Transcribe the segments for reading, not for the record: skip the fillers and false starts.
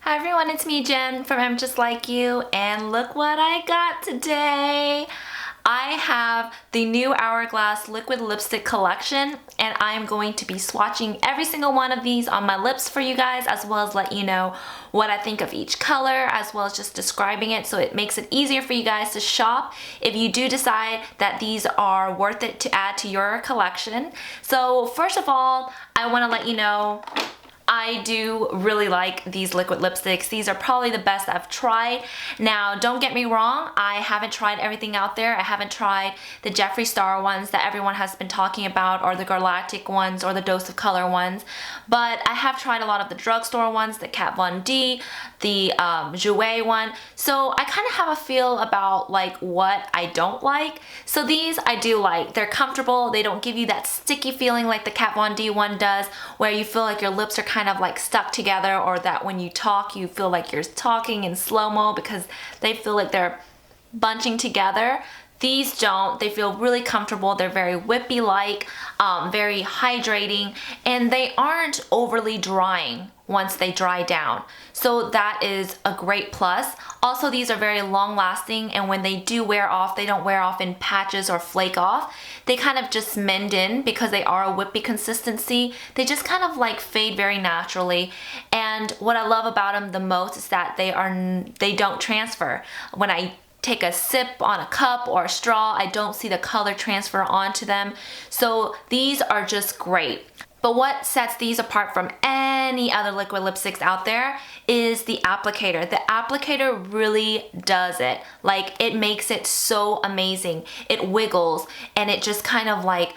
Hi everyone, it's me Jen from EmJustLikeYou, and look what I got today. I have the new Hourglass liquid lipstick collection, and I'm going to be swatching every single one of these on my lips for you guys, as well as let you know what I think of each color, as well as just describing it, so it makes it easier for you guys to shop if you do decide that these are worth it to add to your collection. So first of all, I want to let you know I do really like these liquid lipsticks. These are probably the best I've tried. Now, don't get me wrong, I haven't tried everything out there. I haven't tried the Jeffree Star ones that everyone has been talking about, or the Galactic ones, or the Dose of Color ones. But I have tried a lot of the drugstore ones, the Kat Von D, the Jouer one. So I kind of have a feel about like what I don't like. So these I do like. They're comfortable. They don't give you that sticky feeling like the Kat Von D one does, where you feel like your lips are kind of like stuck together, or that when you talk you feel like you're talking in slow-mo because they feel like they're bunching together. These don't. They feel really comfortable. They're very whippy-like, very hydrating, and they aren't overly drying once they dry down. So that is a great plus. Also, these are very long-lasting, and when they do wear off, they don't wear off in patches or flake off. They kind of just mend in because they are a whippy consistency. They just kind of like fade very naturally. And what I love about them the most is that they don't transfer. When I take a sip on a cup or a straw, I don't see the color transfer onto them. So these are just great. But what sets these apart from any other liquid lipsticks out there is the applicator. The applicator really does it. Like, it makes it so amazing. It wiggles and it just kind of like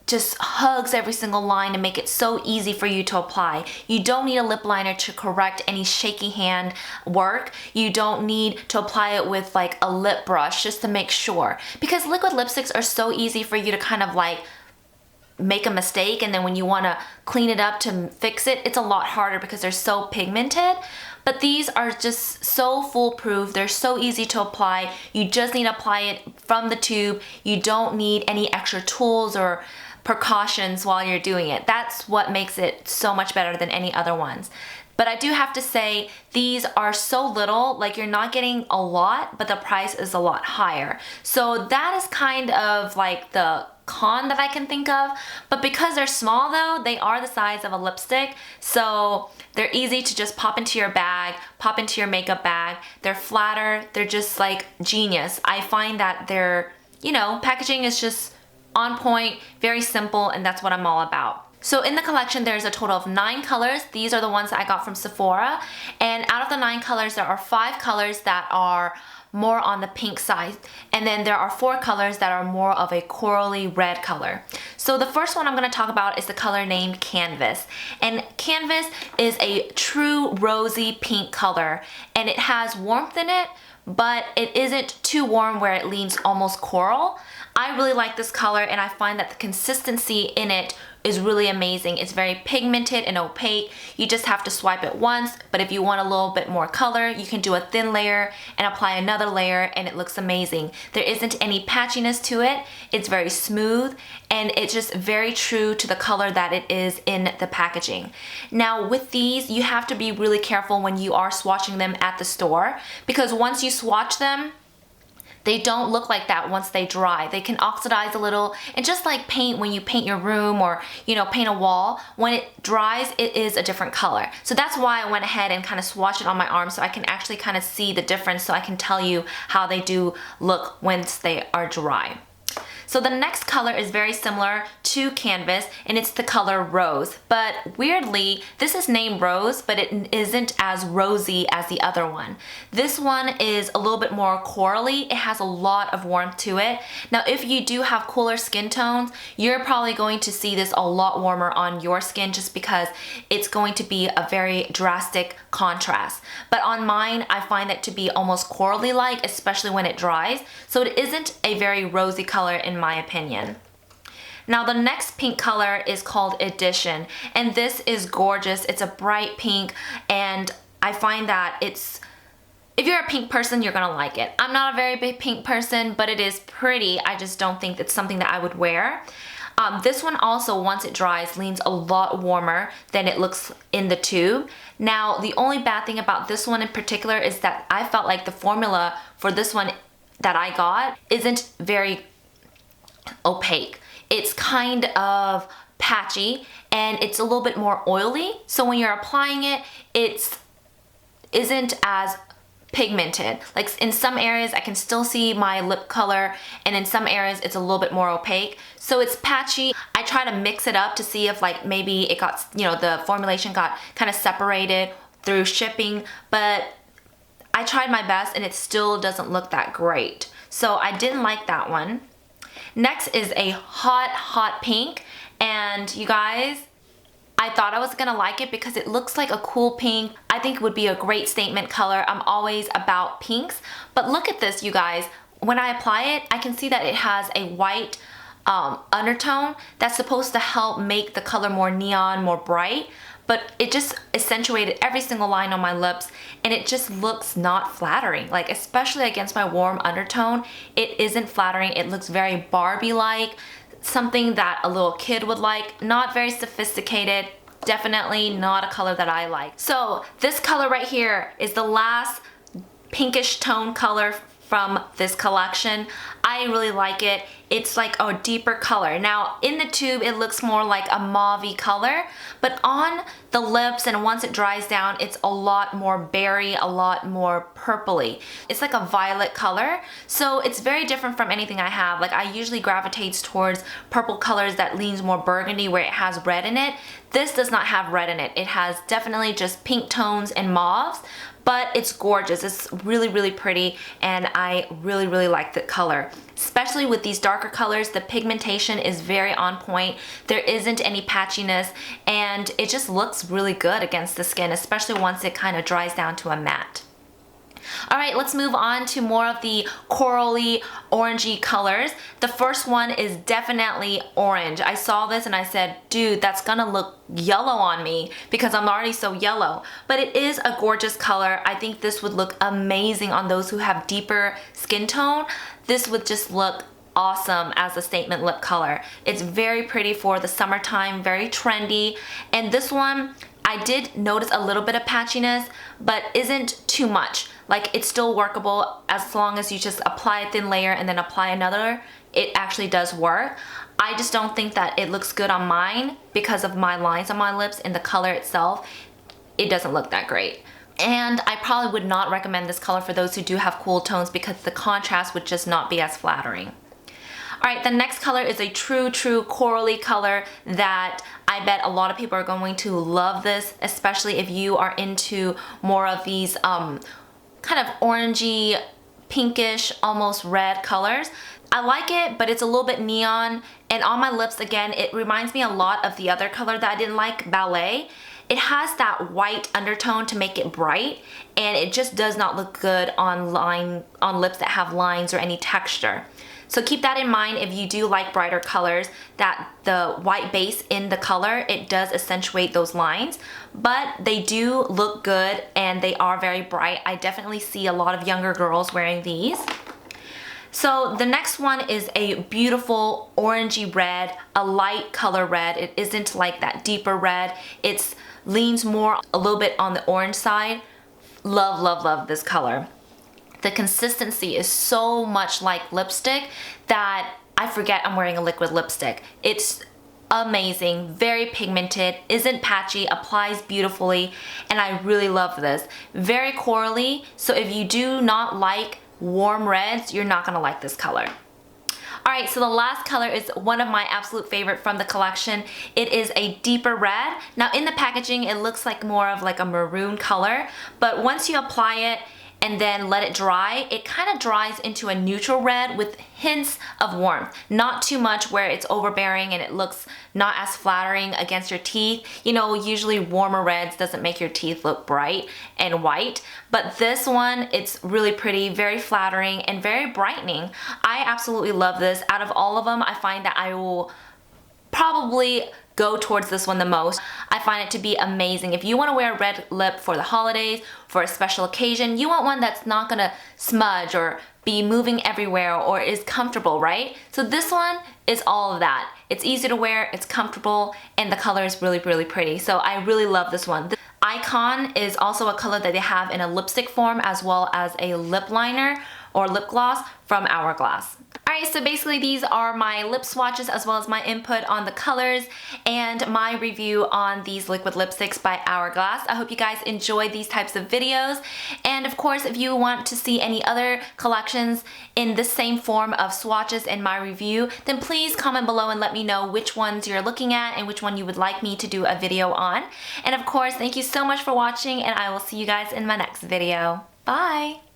just hugs every single line to make it so easy for you to apply. You don't need a lip liner to correct any shaky hand work. You don't need to apply it with like a lip brush just to make sure. Because liquid lipsticks are so easy for you to kind of like make a mistake, and then when you want to clean it up to fix it, it's a lot harder because they're so pigmented. But these are just so foolproof. They're so easy to apply. You just need to apply it from the tube. You don't need any extra tools or precautions while you're doing it. That's what makes it so much better than any other ones. But I do have to say, these are so little, like you're not getting a lot, but the price is a lot higher. So that is kind of like the con that I can think of. But because they're small though, they are the size of a lipstick. So they're easy to just pop into your bag, pop into your makeup bag. They're flatter, they're just like genius. I find that their, packaging is just on point, very simple, and that's what I'm all about. So in the collection, there's a total of 9 colors. These are the ones that I got from Sephora. And out of the 9 colors, there are 5 colors that are more on the pink side. And then there are 4 colors that are more of a corally red color. So the first one I'm going to talk about is the color named Canvas. And Canvas is a true rosy pink color. And it has warmth in it, but it isn't too warm where it leans almost coral. I really like this color, and I find that the consistency in it is really amazing. It's very pigmented and opaque. You just have to swipe it once, but if you want a little bit more color, you can do a thin layer and apply another layer, and it looks amazing. There isn't any patchiness to it. It's very smooth, and it's just very true to the color that it is in the packaging. Now with these, you have to be really careful when you are swatching them at the store, because once you swatch them, they don't look like that once they dry. They can oxidize a little, and just like paint, when you paint your room or paint a wall, when it dries, it is a different color. So that's why I went ahead and kind of swatched it on my arm, so I can actually kind of see the difference, so I can tell you how they do look once they are dry. So the next color is very similar to Canvas, and it's the color Rose. But weirdly, this is named Rose, but it isn't as rosy as the other one. This one is a little bit more corally. It has a lot of warmth to it. Now, if you do have cooler skin tones, you're probably going to see this a lot warmer on your skin, just because it's going to be a very drastic contrast. But on mine, I find it to be almost corally-like, especially when it dries. So it isn't a very rosy color in my opinion. Now the next pink color is called Edition, and this is gorgeous. It's a bright pink, and I find that if you're a pink person, you're gonna like it. I'm not a very big pink person, but it is pretty. I just don't think it's something that I would wear. This one also, once it dries, leans a lot warmer than it looks in the tube. Now, the only bad thing about this one in particular is that I felt like the formula for this one that I got isn't very opaque. It's kind of patchy and it's a little bit more oily. So when you're applying it, it isn't as pigmented. Like in some areas I can still see my lip color, and in some areas it's a little bit more opaque. So it's patchy. I try to mix it up to see if like maybe it got, you know, the formulation got kind of separated through shipping, but I tried my best and it still doesn't look that great. So I didn't like that one. Next is a hot pink, and you guys, I thought I was gonna like it because it looks like a cool pink. I think it would be a great statement color. I'm always about pinks, but look at this, you guys. When I apply it, I can see that it has a white undertone that's supposed to help make the color more neon, more bright, but it just accentuated every single line on my lips, and it just looks not flattering. Like, especially against my warm undertone, it isn't flattering. It looks very Barbie-like, something that a little kid would like. Not very sophisticated, definitely not a color that I like. So this color right here is the last pinkish tone color from this collection. I really like it. It's like a deeper color. Now in the tube it looks more like a mauve-y color, but on the lips and once it dries down, it's a lot more berry, a lot more purpley. It's like a violet color, so it's very different from anything I have. Like, I usually gravitate towards purple colors that leans more burgundy where it has red in it. This does not have red in it. It has definitely just pink tones and mauves, but it's gorgeous. It's really pretty, and I really like the color. Especially with these darker colors, the pigmentation is very on point. There isn't any patchiness, and it just looks really good against the skin, especially once it kind of dries down to a matte. Alright, let's move on to more of the corally, orangey colors. The first one is definitely orange. I saw this and I said, dude, that's gonna look yellow on me because I'm already so yellow. But it is a gorgeous color. I think this would look amazing on those who have deeper skin tone. This would just look awesome as a statement lip color. It's very pretty for the summertime, very trendy. And this one, I did notice a little bit of patchiness, but isn't too much. Like, it's still workable as long as you just apply a thin layer and then apply another. It actually does work. I just don't think that it looks good on mine because of my lines on my lips and the color itself. It doesn't look that great. And I probably would not recommend this color for those who do have cool tones because the contrast would just not be as flattering. Alright, the next color is a true corally color that I bet a lot of people are going to love this, especially if you are into more of these kind of orangey, pinkish, almost red colors. I like it, but it's a little bit neon, and on my lips, again, it reminds me a lot of the other color that I didn't like, Ballet. It has that white undertone to make it bright, and it just does not look good on lips that have lines or any texture. So keep that in mind if you do like brighter colors, that the white base in the color, it does accentuate those lines, but they do look good and they are very bright. I definitely see a lot of younger girls wearing these. So the next one is a beautiful orangey red, a light color red. It isn't like that deeper red. It leans more a little bit on the orange side. Love this color. The consistency is so much like lipstick that I forget I'm wearing a liquid lipstick. It's amazing, very pigmented, isn't patchy, applies beautifully, and I really love this. Very corally, so if you do not like warm reds, you're not gonna like this color. Alright, so the last color is one of my absolute favorite from the collection. It is a deeper red. Now in the packaging, it looks like more of like a maroon color, but once you apply it and then let it dry, it kind of dries into a neutral red with hints of warmth. Not too much where it's overbearing and it looks not as flattering against your teeth. You know, usually warmer reds doesn't make your teeth look bright and white, but this one, it's really pretty, very flattering and very brightening. I absolutely love this. Out of all of them, I find that I will probably go towards this one the most. I find it to be amazing. If you want to wear a red lip for the holidays, for a special occasion, you want one that's not gonna smudge or be moving everywhere or is comfortable, right? So this one is all of that. It's easy to wear, it's comfortable, and the color is really, really pretty. So I really love this one. The Icon is also a color that they have in a lipstick form as well as a lip liner or lip gloss from Hourglass. Alright, so basically these are my lip swatches as well as my input on the colors and my review on these liquid lipsticks by Hourglass. I hope you guys enjoy these types of videos, and of course if you want to see any other collections in the same form of swatches in my review, then please comment below and let me know which ones you're looking at and which one you would like me to do a video on. And of course, thank you so much for watching, and I will see you guys in my next video. Bye!